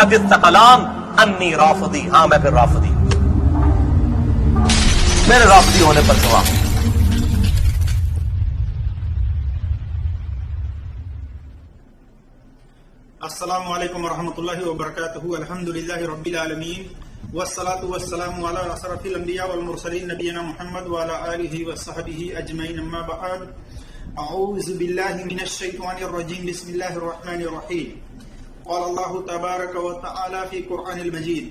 ابی الثقلان انی رافضی، ہاں میں پھر رافضی ہوں، میرے رافضی ہونے پر گواہ۔ السلام علیکم ورحمۃ اللہ وبرکاتہ۔ الحمدللہ رب العالمین والصلاة والسلام علی اشرف الانبیاء والمرسلین نبینا محمد وعلی آلہ وصحبہ اجمعین، اما بعد، اعوذ باللہ من الشیطان الرجیم، بسم اللہ الرحمن الرحیم۔ قال اللہ تبارک وتعالی فی قرآن المجید،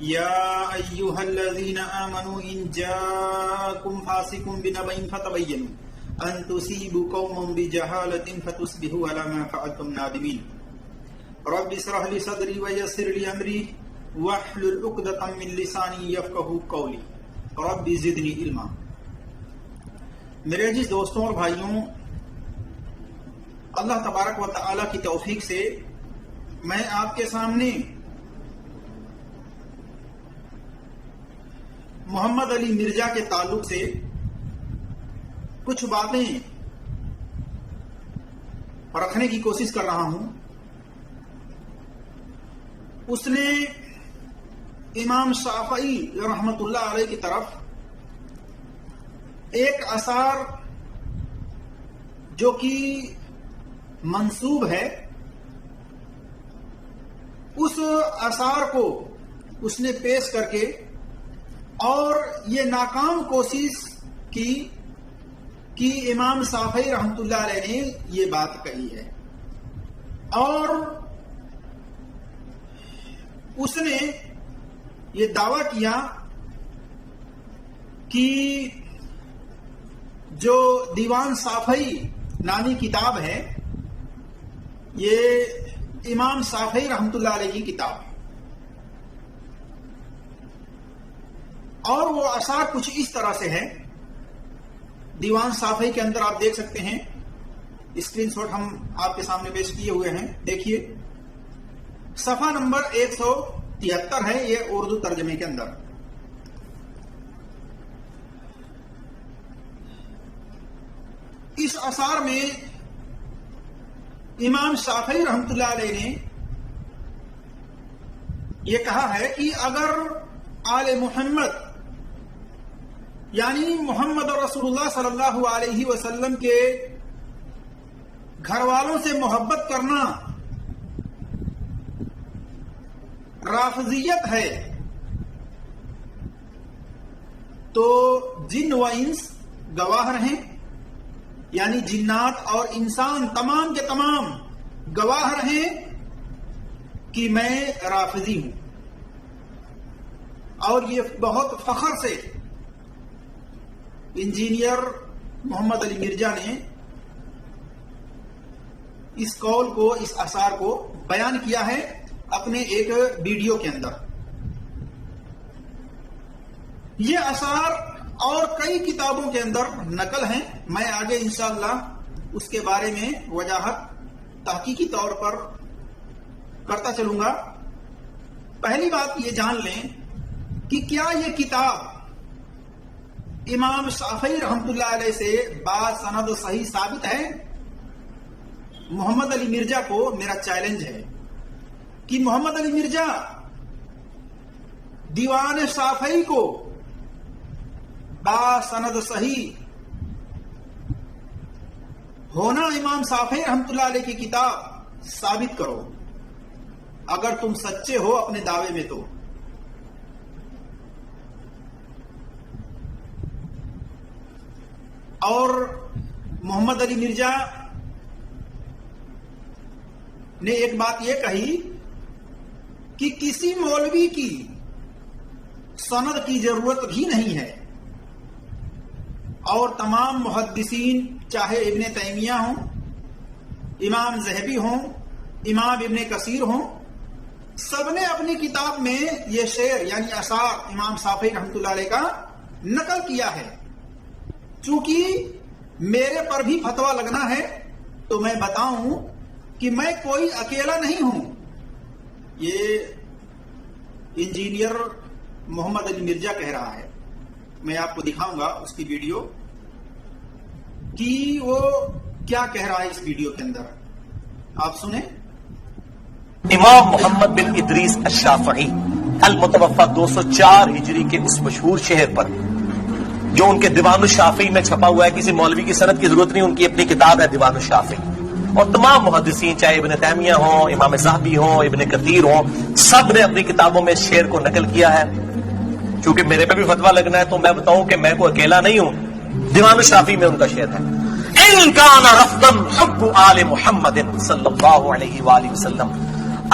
یا ایہا الذین آمنوا ان جاءکم فاسق بنبأ فتبینوا ان تصیبوا قوما بجہالۃ فتصبحوا علی ما فعلتم نادمین۔ رب اشرح لی صدری ویسر لی امری واحلل عقدۃ من لسانی یفقہوا قولی، رب زدنی علما۔ میرے عزیز دوستوں اور بھائیوں، اللہ تبارک و تعالی کی توفیق سے میں آپ کے سامنے محمد علی مرزا کے تعلق سے کچھ باتیں رکھنے کی کوشش کر رہا ہوں۔ اس نے امام شافعی رحمت اللہ علیہ کی طرف ایک اثر جو کہ منسوب ہے، اس اثر کو اس نے پیش کر کے اور یہ ناکام کوشش کی کہ امام شافعی رحمۃ اللہ علیہ نے یہ بات کہی ہے، اور اس نے یہ دعویٰ کیا کہ جو دیوان شافعی نامی کتاب ہے، یہ امام شافعی رحمۃ اللہ علیہ کی کتاب ہے، اور وہ اثار کچھ اس طرح سے ہے۔ دیوان شافعی کے اندر آپ دیکھ سکتے ہیں، اسکرین شاٹ ہم آپ کے سامنے پیش کیے ہوئے ہیں، دیکھیے صفحہ نمبر 173 ہے، یہ اردو ترجمے کے اندر۔ اس اثار میں امام شافعی رحمۃ اللہ علیہ نے یہ کہا ہے کہ اگر آل محمد یعنی محمد رسول اللہ صلی اللہ علیہ وسلم کے گھر والوں سے محبت کرنا رافضیت ہے تو جن و انس گواہ رہیں، یعنی جنات اور انسان تمام کے تمام گواہ رہیں کہ میں رافضی ہوں۔ اور یہ بہت فخر سے انجینئر محمد علی مرزا نے اس قول کو، اس اثار کو بیان کیا ہے اپنے ایک ویڈیو کے اندر۔ یہ اثار اور کئی کتابوں کے اندر نقل ہیں، میں آگے انشاءاللہ اس کے بارے میں وضاحت تحقیقی طور پر کرتا چلوں گا۔ پہلی بات یہ جان لیں کہ کیا یہ کتاب امام شافعی رحمۃ اللہ علیہ سے باسند و صحیح ثابت ہے؟ محمد علی مرزا کو میرا چیلنج ہے کہ محمد علی مرزا دیوان شافعی کو باسند صحیح ہونا امام شافعی رحمۃ اللہ علیہ کی کتاب ثابت کرو، اگر تم سچے ہو اپنے دعوے میں تو۔ اور محمد علی مرزا نے ایک بات یہ کہی کہ کسی مولوی کی سند کی ضرورت بھی نہیں ہے، اور تمام محدثین چاہے ابن تیمیہ ہوں، امام ذہبی ہوں، امام ابن کثیر ہوں، سب نے اپنی کتاب میں یہ شعر یعنی اثار امام شافعی رحمۃ اللہ علیہ کا نقل کیا ہے۔ چونکہ میرے پر بھی فتویٰ لگنا ہے تو میں بتاؤں کہ میں کوئی اکیلا نہیں ہوں۔ یہ انجینئر محمد علی مرزا کہہ رہا ہے، میں آپ کو دکھاؤں گا اس کی ویڈیو کہ وہ کیا کہہ رہا ہے اس ویڈیو کے اندر، آپ سنیں۔ امام محمد بن ادریس الشافعی المتوفا 204 ہجری کے اس مشہور شہر پر جو ان کے دیوان الشافعی میں چھپا ہوا ہے، کسی مولوی کی سند کی ضرورت نہیں، ان کی اپنی کتاب ہے دیوان الشافعی، اور تمام محدثین چاہے ابن تیمیہ ہوں، امام ذہبی ہوں، ابن کثیر ہوں، سب نے اپنی کتابوں میں اس شعر کو نقل کیا ہے۔ چونکہ میرے پہ بھی فتویٰ لگنا ہے تو میں بتاؤں کہ میں کوئی اکیلا نہیں ہوں، دیوان الشافعی میں ان کا شعر ہے، ان کان رفضا حب آل محمد صلی اللہ علیہ وآلہ وسلم،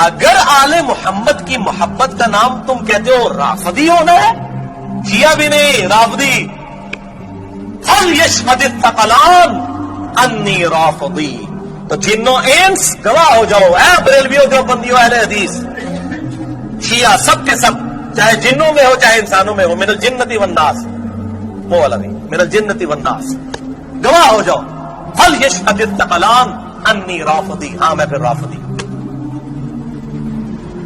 اگر آل محمد کی محبت کا نام تم کہتے ہو رافضی ہونا ہے، شیعہ بھی نہیں رافضی، فَلْيَشْهَدِ الثَّقَلَانِ أَنِّي رَافِضِي، تو جنوں انس گواہ ہو جاؤ، اے بریلویوں دیوبندیوں اہل حدیث شیعہ سب کے سب، چاہے جنوں میں ہو چاہے انسانوں میں ہو، من الجنت والناس، وہ والا نہیں، من الجنت والناس، گواہ ہو جاؤ، فَلْيَشْهَدِ الثَّقَلَانِ أَنِّي رَافِضِي، ہاں میں پھر رافضی،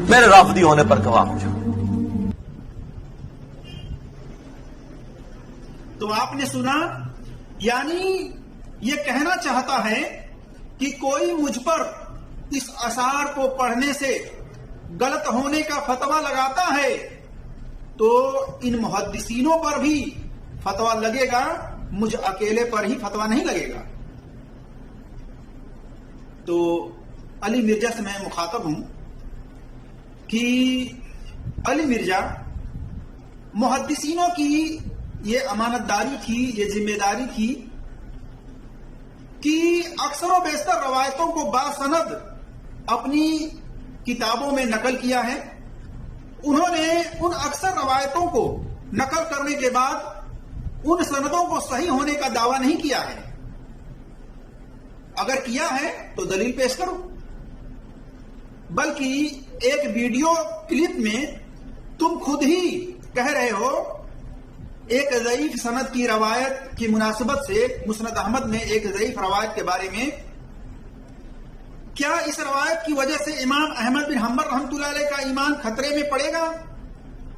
میرے رافضی ہونے پر گواہ ہو جاؤ۔ تو آپ نے سنا، یعنی یہ کہنا چاہتا ہے کہ کوئی مجھ پر اس اشعار کو پڑھنے سے غلط ہونے کا فتویٰ لگاتا ہے تو ان محدثینوں پر بھی فتویٰ لگے گا، مجھ اکیلے پر ہی فتویٰ نہیں لگے گا۔ تو علی مرزا سے میں مخاطب ہوں کہ علی مرزا، محدثینوں کی یہ امانت داری تھی، یہ ذمہ داری تھی کہ اکثر و بیشتر روایتوں کو باسند اپنی کتابوں میں نقل کیا ہے۔ انہوں نے ان اکثر روایتوں کو نقل کرنے کے بعد ان سندوں کو صحیح ہونے کا دعویٰ نہیں کیا ہے، اگر کیا ہے تو دلیل پیش کرو، بلکہ ایک ویڈیو کلپ میں تم خود ہی کہہ رہے ہو ایک ضعیف سند کی روایت کی مناسبت سے، مسند احمد میں ایک ضعیف روایت کے بارے میں، کیا اس روایت کی وجہ سے امام احمد بن حنبل رحمۃ اللہ علیہ کا ایمان خطرے میں پڑے گا؟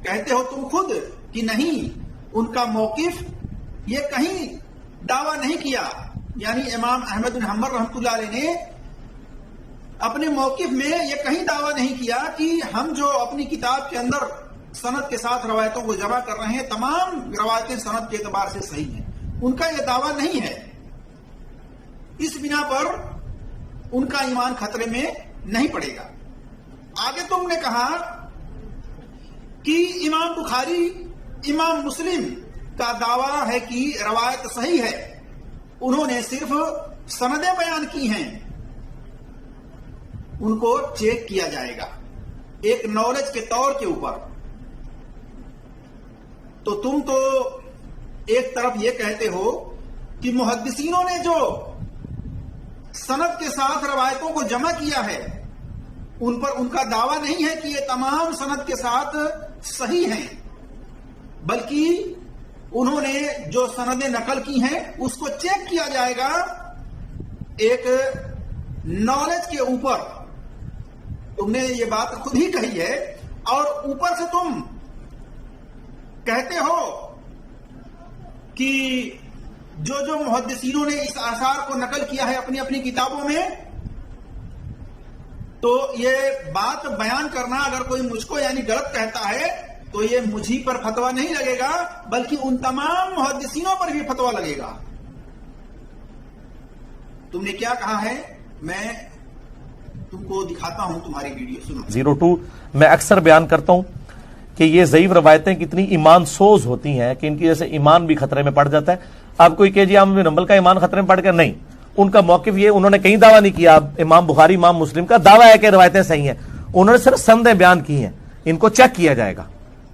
کہتے ہو تم خود کہ نہیں، ان کا موقف یہ کہیں دعویٰ نہیں کیا، یعنی امام احمد بن حنبل رحمۃ اللہ علیہ نے اپنے موقف میں یہ کہیں دعویٰ نہیں کیا کہ ہم جو اپنی کتاب کے اندر سند کے ساتھ روایتوں کو جمع کر رہے ہیں تمام روایتیں سند کے اعتبار سے صحیح ہیں، ان کا یہ دعویٰ نہیں ہے، اس بنا پر ان کا ایمان خطرے میں نہیں پڑے گا۔ آگے تم نے کہا کہ امام بخاری، امام مسلم کا دعویٰ ہے کہ روایت صحیح ہے، انہوں نے صرف سندیں بیان کی ہیں، ان کو چیک کیا جائے گا ایک نالج کے طور کے اوپر۔ تو تم تو ایک طرف یہ کہتے ہو کہ محدثینوں نے جو سند کے ساتھ روایتوں کو جمع کیا ہے ان پر ان کا دعویٰ نہیں ہے کہ یہ تمام سند کے ساتھ صحیح ہیں، بلکہ انہوں نے جو سندیں نقل کی ہیں اس کو چیک کیا جائے گا ایک نالج کے اوپر۔ تم نے یہ بات خود ہی کہی ہے، اور اوپر سے تم کہتے ہو کہ جو محدثینوں نے اس آثار کو نقل کیا ہے اپنی اپنی کتابوں میں، تو یہ بات بیان کرنا اگر کوئی مجھ کو یعنی غلط کہتا ہے تو یہ مجھی پر فتویٰ نہیں لگے گا، بلکہ ان تمام محدثینوں پر بھی فتویٰ لگے گا۔ تم نے کیا کہا ہے، میں تم کو دکھاتا ہوں تمہاری ویڈیو، سنو۔ 02 میں اکثر بیان کرتا ہوں کہ یہ ضعیف روایتیں کتنی ایمان سوز ہوتی ہیں کہ ان کی وجہ سے ایمان بھی خطرے میں پڑ جاتا ہے۔ اب کوئی کہ جی احمد بن حنبل کا ایمان خطرے میں پڑ گیا، نہیں، ان کا موقف یہ، انہوں نے کہیں دعویٰ نہیں کیا، امام بخاری امام مسلم کا دعویٰ ہے کہ روایتیں صحیح ہیں، انہوں نے صرف سندیں بیان کی ہیں، ان کو چیک کیا جائے گا،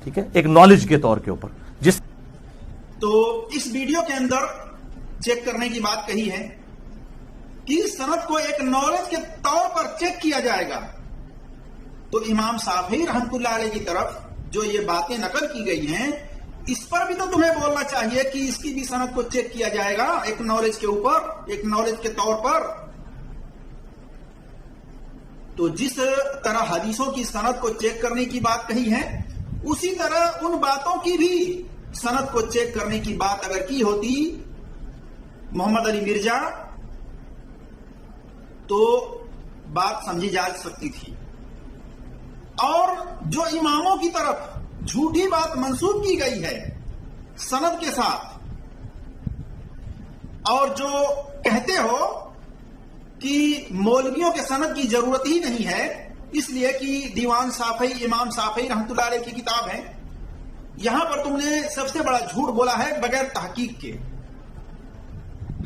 ٹھیک ہے، ایک نالج کے طور کے اوپر۔ جس تو اس ویڈیو کے اندر چیک کرنے کی بات کہی ہے کہ سند کو ایک نالج کے طور پر چیک کیا جائے گا، تو امام شافعی رحمۃ اللہ علیہ کی طرف جو یہ باتیں نقل کی گئی ہیں اس پر بھی تو تمہیں بولنا چاہیے کہ اس کی بھی سند کو چیک کیا جائے گا ایک نالج کے اوپر، ایک نالج کے طور پر۔ تو جس طرح حدیثوں کی سند کو چیک کرنے کی بات کہی ہے، اسی طرح ان باتوں کی بھی سند کو چیک کرنے کی بات اگر کی ہوتی محمد علی مرزا تو بات سمجھی جا سکتی تھی۔ اور جو اماموں کی طرف جھوٹی بات منسوب کی گئی ہے سند کے ساتھ، اور جو کہتے ہو کہ مولویوں کے سند کی ضرورت ہی نہیں ہے اس لیے کہ دیوان صافی امام صافی رحمۃ اللہ علیہ کی کتاب ہے، یہاں پر تم نے سب سے بڑا جھوٹ بولا ہے بغیر تحقیق کے۔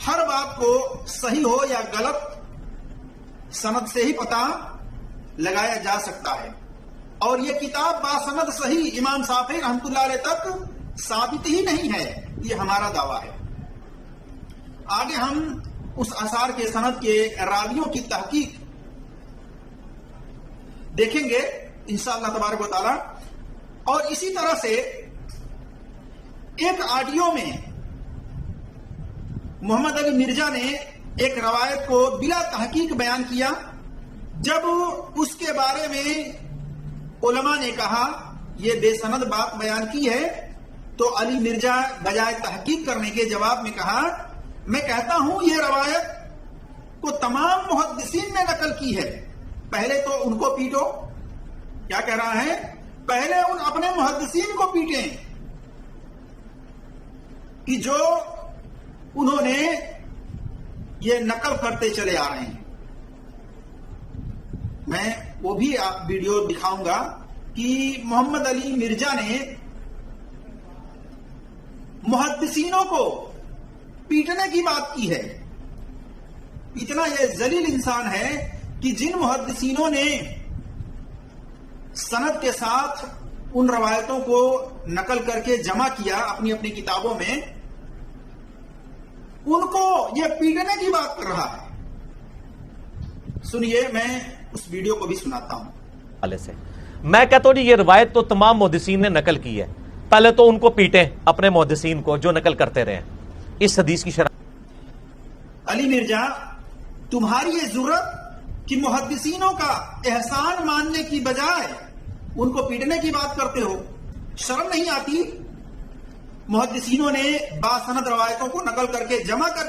ہر بات کو صحیح ہو یا غلط سند سے ہی پتہ لگایا جا سکتا ہے، اور یہ کتاب باسند صحیح امام صافی رحمۃ اللہ علیہ تک ثابت ہی نہیں ہے، یہ ہمارا دعویٰ ہے۔ آگے ہم اس اثار کے سند کے راویوں کی تحقیق دیکھیں گے انشاءاللہ تبارک و تعالی، اور اسی طرح سے ایک آڈیو میں محمد علی مرزا نے ایک روایت کو بلا تحقیق بیان کیا۔ جب اس کے بارے میں علماء نے کہا یہ بے سند بات بیان کی ہے، تو علی مرزا بجائے تحقیق کرنے کے جواب میں کہا میں کہتا ہوں یہ روایت کو تمام محدثین نے نقل کی ہے، پہلے تو ان کو پیٹو۔ کیا کہہ رہا ہے؟ پہلے ان اپنے محدثین کو پیٹیں کہ جو انہوں نے یہ نقل کرتے چلے آ رہے ہیں۔ میں وہ بھی آپ ویڈیو دکھاؤں گا کہ محمد علی مرزا نے محدثینوں کو پیٹنے کی بات کی ہے۔ اتنا یہ ذلیل انسان ہے کہ جن محدثینوں نے سند کے ساتھ ان روایتوں کو نقل کر کے جمع کیا اپنی اپنی کتابوں میں، ان کو یہ پیٹنے کی بات کر رہا ہے۔ سنیے، میں اس ویڈیو کو بھی سناتا ہوں۔ میں کہتا ہوں جی یہ روایت تو تمام محدثین نے نقل کی ہے، پہلے تو ان کو پیٹیں اپنے محدثین کو جو نقل کرتے رہے اس حدیث کی شرح۔ علی مرزا، تمہاری یہ ضرورت کہ محدثینوں کا احسان ماننے کی بجائے ان کو پیٹنے کی بات کرتے ہو، شرم نہیں آتی؟ محدثینوں نے باسند روایتوں کو نقل کر کے جمع کر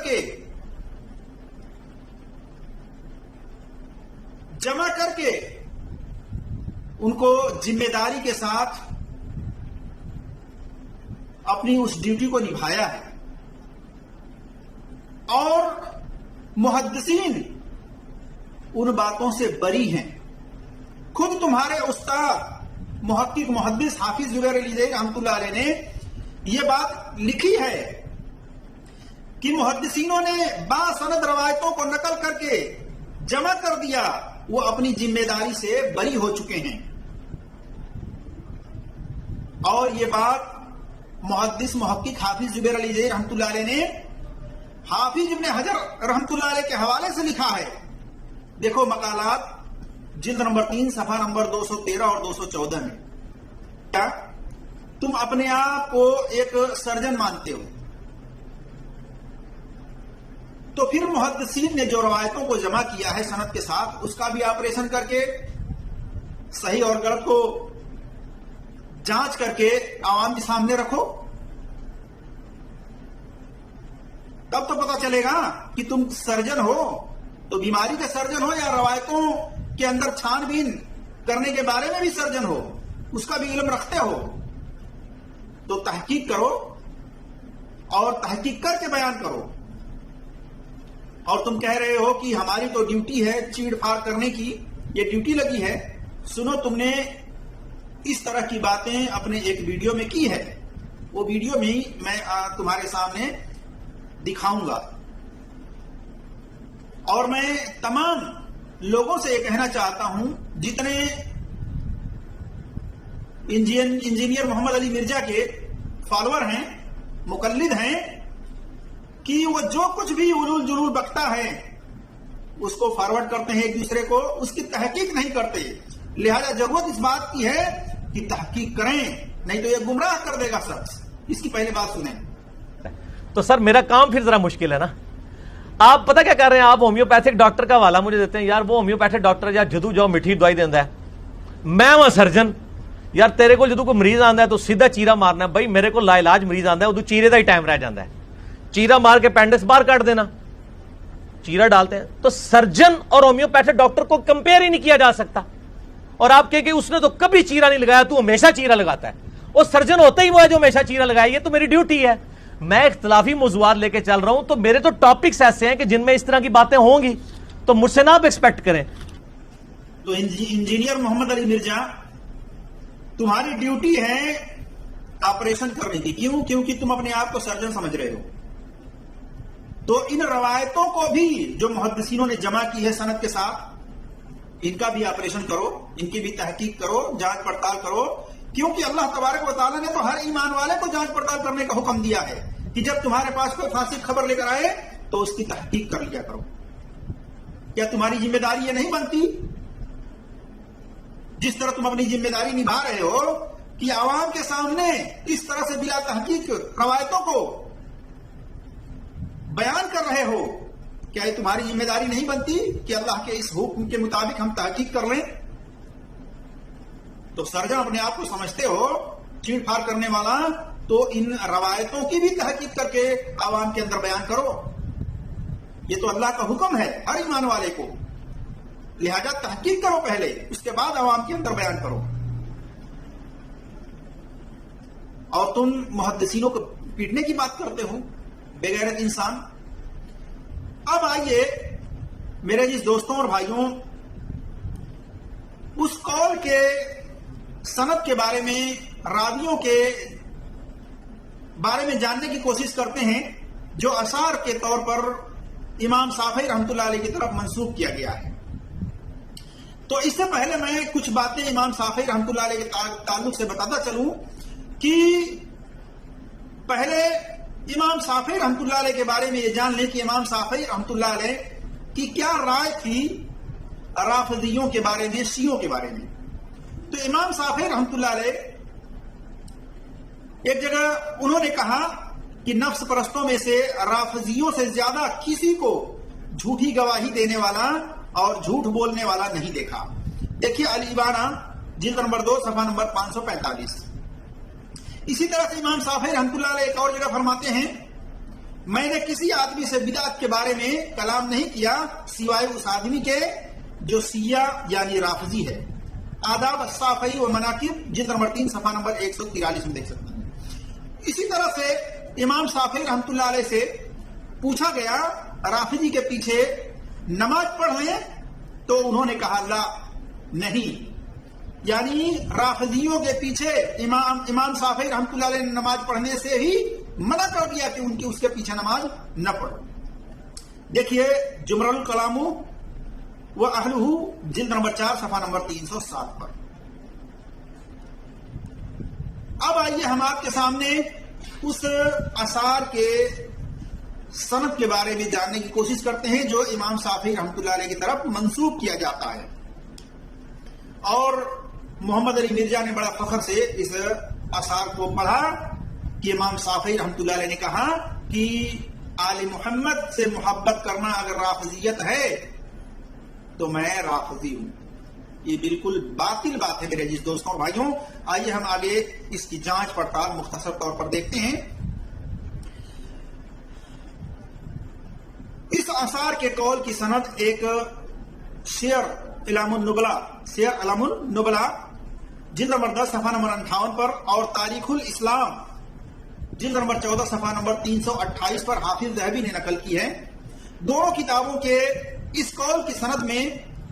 کے ان کو ذمہ داری کے ساتھ اپنی اس ڈیوٹی کو نبھایا ہے، اور محدثین ان باتوں سے بری ہیں۔ خود تمہارے استاد محقق محدث حافظ زبیر علی زئی رحمۃ اللہ علیہ نے یہ بات لکھی ہے کہ محدثینوں نے باسند روایتوں کو نقل کر کے جمع کر دیا، وہ اپنی ذمہ داری سے بری ہو چکے ہیں۔ اور یہ بات محدث محقق حافظ زبیر علی زئی رحمۃ اللہ علیہ نے حافظ ابن حجر رحمۃ اللہ علیہ کے حوالے سے لکھا ہے۔ دیکھو مقالات جلد نمبر 3 صفحہ نمبر 213 اور 214 میں۔ کیا تم اپنے آپ کو ایک سرجن مانتے ہو؟ تو پھر محدثین نے جو روایتوں کو جمع کیا ہے سند کے ساتھ، اس کا بھی آپریشن کر کے صحیح اور غلط کو جانچ کر کے عوام کے سامنے رکھو، تب تو پتا چلے گا کہ تم سرجن ہو تو بیماری کے سرجن ہو، یا روایتوں کے اندر چھان بین کرنے کے بارے میں بھی سرجن ہو، اس کا بھی علم رکھتے ہو۔ تو تحقیق کرو اور تحقیق کر کے بیان کرو۔ اور تم کہہ رہے ہو کہ ہماری تو ڈیوٹی ہے چیڑ پھاڑ کرنے کی، یہ ڈیوٹی لگی ہے۔ سنو، تم نے اس طرح کی باتیں اپنے ایک ویڈیو میں کی ہے، وہ ویڈیو بھی میں تمہارے سامنے دکھاؤں گا۔ اور میں تمام لوگوں سے یہ کہنا چاہتا ہوں جتنے انجینئر محمد علی مرزا کے فالوور ہیں، مقلد ہیں، کہ وہ جو کچھ بھی علول جلول بکتا ہے اس کو فارورڈ کرتے ہیں ایک دوسرے کو، اس کی تحقیق نہیں کرتے۔ لہذا ضرورت اس بات کی ہے کہ تحقیق کریں، نہیں تو یہ گمراہ کر دے گا شخص۔ اس کی پہلے بات سنیں۔ تو سر میرا کام پھر ذرا مشکل ہے نا۔ آپ پتہ کیا کر رہے ہیں، آپ ہومیوپیتھک ڈاکٹر کا حوالہ مجھے دیتے ہیں، یار وہ ہومیوپیتھک ڈاکٹر یا جدو جو میٹھی دوائی دینا ہے، میں وہ سرجن، یار تیرے کو جدو کوئی مریض آندا ہے تو سیدھا چیرا مارنا ہے۔ بھائی میرے کو لا علاج مریض آندا ہے، ادو چیرے دا ہی ٹائم رہ جاتا ہے، چیرا مار کے پینڈس باہر کاٹ دینا، چیرا ڈالتے ہیں۔ تو سرجن اور ہومیوپیتھک ڈاکٹر کو کمپیئر ہی نہیں کیا جا سکتا۔ اور آپ کہے کہ اس نے تو کبھی چیرا نہیں لگایا، تو ہمیشہ چیرا لگاتا ہے، اور سرجن ہوتا ہی وہ ہے جو ہمیشہ چیرا لگایا، یہ تو میری ڈیوٹی ہے. میں اختلافی موضوعات لے کے چل رہا ہوں، تو میرے تو ٹاپکس ایسے ہیں کہ جن میں اس طرح کی باتیں ہوں گی، تو مجھ سے نہ آپ ایکسپیکٹ کریں. تو انجینئر محمد علی مرزا، تمہاری ڈیوٹی ہے آپریشن کرنے کی. کیوں؟ کیونکہ تم اپنے آپ کو سرجن سمجھ رہے ہو. تو ان روایتوں کو بھی جو محدثینوں نے جمع کی ہے سند کے ساتھ، ان کا بھی آپریشن کرو، ان کی بھی تحقیق کرو، جانچ پڑتال کرو. کیونکہ اللہ تبارک و تعالیٰ نے تو ہر ایمان والے کو جانچ پڑتال کرنے کا حکم دیا ہے کہ جب تمہارے پاس کوئی فاسق خبر لے کر آئے تو اس کی تحقیق کر لیا کرو. کیا تمہاری ذمہ داری یہ نہیں بنتی؟ جس طرح تم اپنی ذمہ داری نبھا رہے ہو کہ عوام کے سامنے اس طرح سے بلا تحقیق روایتوں کو بیان کر رہے ہو، کیا یہ تمہاری ذمہ داری نہیں بنتی کہ اللہ کے اس حکم کے مطابق ہم تحقیق کر لیں؟ تو سرجن اپنے آپ کو سمجھتے ہو چیڑ پھاڑ کرنے والا، تو ان روایتوں کی بھی تحقیق کر کے عوام کے اندر بیان کرو. یہ تو اللہ کا حکم ہے ہر ایمان والے کو، لہذا تحقیق کرو پہلے، اس کے بعد عوام کے اندر بیان کرو. اور تم محدثینوں کو پیٹنے کی بات کرتے ہو، بے غیرت انسان. اب آئیے میرے جس دوستوں اور بھائیوں، اس قول کے سند کے بارے میں، راویوں کے بارے میں جاننے کی کوشش کرتے ہیں جو آثار کے طور پر امام شافعی رحمۃ اللہ علیہ کی طرف منسوب کیا گیا ہے. تو اس سے پہلے میں کچھ باتیں امام شافعی رحمۃ اللہ علیہ کے تعلق سے بتاتا چلوں کہ پہلے امام شافعی رحمۃ اللہ علیہ کے بارے میں یہ جان لیں کہ امام شافعی رحمۃ اللہ علیہ کی کیا رائے تھی رافضیوں کے بارے میں، شیعوں کے بارے میں. تو امام شافعی رحمۃ اللہ علیہ ایک جگہ انہوں نے کہا کہ نفس پرستوں میں سے رافضیوں سے زیادہ کسی کو جھوٹی گواہی دینے والا اور جھوٹ بولنے والا نہیں دیکھا. دیکھیے الابانہ جلد نمبر 2 صفحہ نمبر 545. اسی طرح سے امام شافعی رحمۃ اللہ علیہ ایک اور جگہ فرماتے ہیں، میں نے کسی آدمی سے بدعت کے بارے میں کلام نہیں کیا سوائے اس آدمی کے جو شیعہ یعنی رافضی ہے. آداب الشافعی و مناقب جلد نمبر 3 صفحہ نمبر 143 میں دیکھ سکتے ہیں. اسی طرح سے امام شافعی رحمۃ اللہ علیہ سے پوچھا گیا رافضی کے پیچھے نماز پڑھ لیں، تو انہوں نے کہا لا، نہیں. یعنی رافضیوں کے پیچھے امام شافعی رحمۃ اللہ علیہ نے نماز پڑھنے سے ہی منع کر دیا کہ ان کی اس کے پیچھے نماز نہ پڑھو. دیکھیے جمر الکلام و اہلہ جلد نمبر 4 صفحہ نمبر 307 پر. اب آئیے ہم آپ کے سامنے اس آثار کے سند کے بارے میں جاننے کی کوشش کرتے ہیں جو امام شافعی رحمۃ اللہ علیہ کی طرف منسوب کیا جاتا ہے. اور محمد علی مرزا نے بڑا فخر سے اس آثار کو پڑھا کہ امام شافعی رحمۃ اللہ علیہ نے کہا کہ آل محمد سے محبت کرنا اگر رافضیت ہے تو میں رافضی ہوں. یہ بالکل باطل بات ہے میرے جس دوستوں اور بھائیوں. آئیے ہم آگے اس کی جانچ پڑتال مختصر طور پر دیکھتے ہیں. اس آثار کے قول کی سند ایک سیر اعلام النبلا جلد نمبر 10 صفحہ نمبر 58 پر اور تاریخ الاسلام جلد نمبر 14 صفحہ نمبر 328 پر حافظ ذہبی نے نقل کی ہے. دونوں کتابوں کے اس قول کی سند میں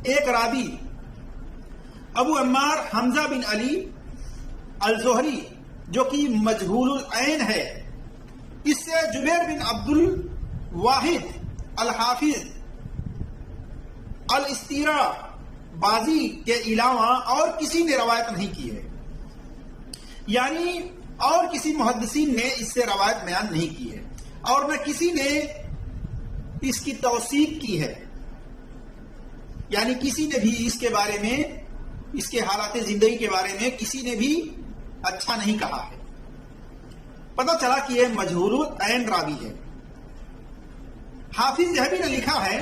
ایک راوی ابو عمار حمزہ بن علی الزہری جو کہ مجہول العین ہے، اس سے جبیر بن عبد الواحد الحافظ الاستیرا بازی کے علاوہ اور کسی نے روایت نہیں کی ہے. یعنی اور کسی محدثین نے اس سے روایت بیان نہیں کی ہے اور نہ کسی نے اس کی توثیق کی ہے. یعنی کسی نے بھی اس کے بارے میں، اس کے حالات زندگی کے بارے میں کسی نے بھی اچھا نہیں کہا ہے. پتہ چلا کہ یہ مجہول العین راوی ہے. حافظ ذہبی نے لکھا ہے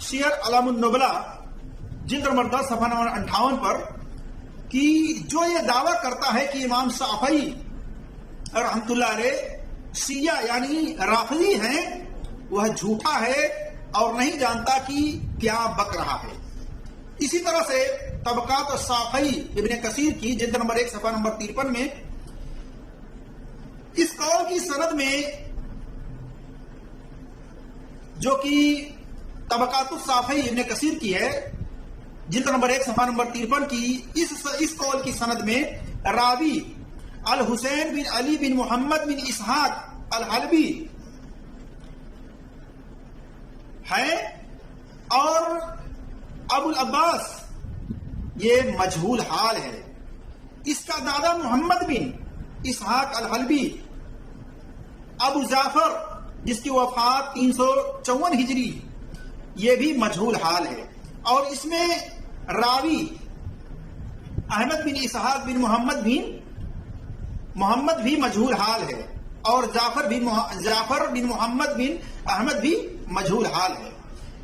سیر اعلام النبلا جلد نمبر 10 صفحہ نمبر 58 پر کہ جو یہ دعویٰ کرتا ہے کہ امام شافعی رحمۃ اللہ علیہ شیعہ یعنی رافضی ہیں، وہ جھوٹا ہے اور نہیں جانتا کہ کیا بک رہا ہے. اسی طرح سے طبقات الصافی ابن کثیر کی جلد نمبر 1 صفحہ نمبر 53 میں اس قول کی سند میں جو کہ طبقات الصافی ابن کثیر کی ہے جلد نمبر 1 صفحہ نمبر 53 کی اس قول کی سند میں راوی الحسین بن علی بن محمد بن اسحاق الحلبی ہے اور ابو العباس یہ مجہول حال ہے. اس کا دادا محمد بن اسحاق الحلبی ابو جعفر جس کی وفات 354 ہجری یہ بھی مجہول حال ہے. اور اس میں راوی احمد بن اسحاق بن محمد بھی مجہول حال ہے اور جعفر بن محمد بن احمد بھی مجہول حال ہے.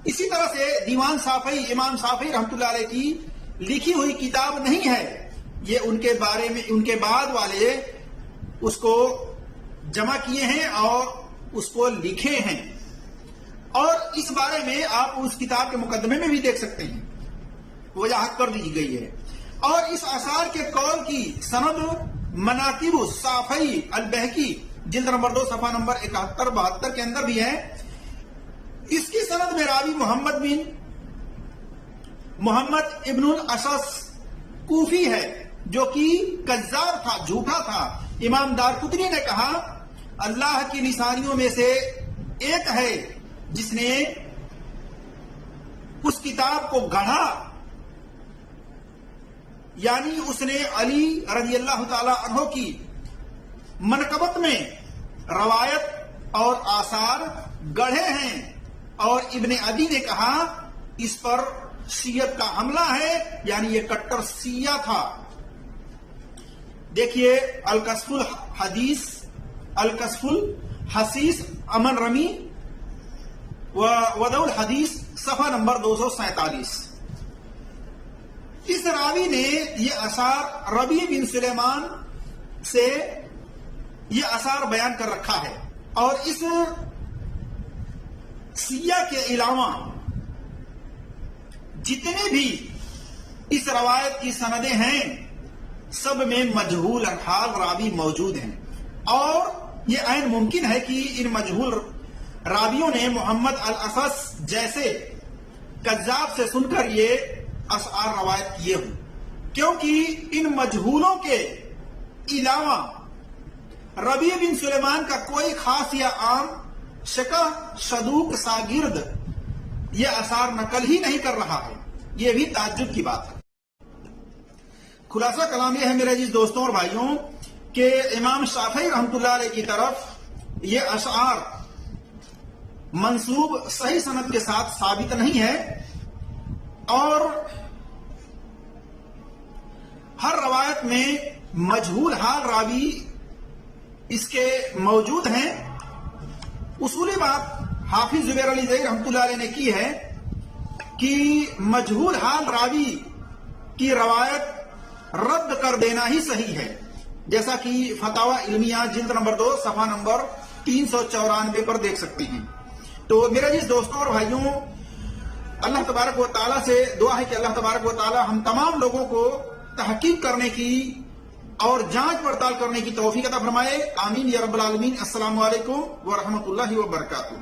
اسی طرح سے دیوان صافی امام صافی رحمۃ اللہ علیہ کی لکھی ہوئی کتاب نہیں ہے. یہ ان کے بارے میں ان کے بعد والے اس کو جمع کیے ہیں اور اس کو لکھے ہیں اور اس بارے میں آپ اس کتاب کے مقدمے میں بھی دیکھ سکتے ہیں وضاحت کر دی گئی ہے. اور اس آثار کے قول کی سند مناقب الصافی البہقی جلد نمبر 2 صفحہ نمبر 71-72 کے اندر بھی ہے. اس کی سند میں راوی محمد ابن الاشعث کوفی ہے جو کہ کذاب تھا، جھوٹا تھا. امام دارقطنی نے کہا اللہ کی نشانیوں میں سے ایک ہے جس نے اس کتاب کو گڑھا، یعنی اس نے علی رضی اللہ تعالی عنہ کی منقبت میں روایت اور آثار گڑھے ہیں. اور ابن عدی نے کہا اس پر شیعت کا حملہ ہے، یعنی یہ کٹر شیعہ تھا. دیکھیے الکشف الحسیس امن رمی وضع الحدیث صفحہ نمبر 247. اس راوی نے یہ آثار ربیع بن سلیمان سے یہ آثار بیان کر رکھا ہے. اور اس شیعہ کے علاوہ جتنے بھی اس روایت کی سندیں ہیں سب میں مجہول حال راوی موجود ہیں اور یہ عین ممکن ہے کہ ان مجہول راویوں نے محمد الاشعث جیسے کذاب سے سن کر یہ اشعار روایت کیے ہوں، کیونکہ ان مجہولوں کے علاوہ ربیع بن سلیمان کا کوئی خاص یا عام شکا صدوق شاگرد یہ آثار نقل ہی نہیں کر رہا ہے. یہ بھی تعجب کی بات ہے. خلاصہ کلام یہ ہے میرے عزیز دوستوں اور بھائیوں کہ امام شافعی رحمۃ اللہ علیہ کی طرف یہ اشعار منسوب صحیح سند کے ساتھ ثابت نہیں ہے اور ہر روایت میں مجہول حال راوی اس کے موجود ہیں. اصولی بات حافظ زبیر علی زئی رحمۃ اللہ علیہ نے کی ہے کہ مجہول حال راوی کی روایت رد کر دینا ہی صحیح ہے، جیسا کہ فتاوی علمیہ جلد نمبر 2 صفحہ نمبر 394 پر دیکھ سکتے ہیں. تو میرے جس دوستوں اور بھائیوں، اللہ تبارک و تعالیٰ سے دعا ہے کہ اللہ تبارک و تعالیٰ ہم تمام لوگوں کو تحقیق کرنے کی اور جانچ پڑتال کرنے کی توفیق عطا فرمائے. آمین یا رب العالمین. السلام علیکم ورحمۃ اللہ وبرکاتہ.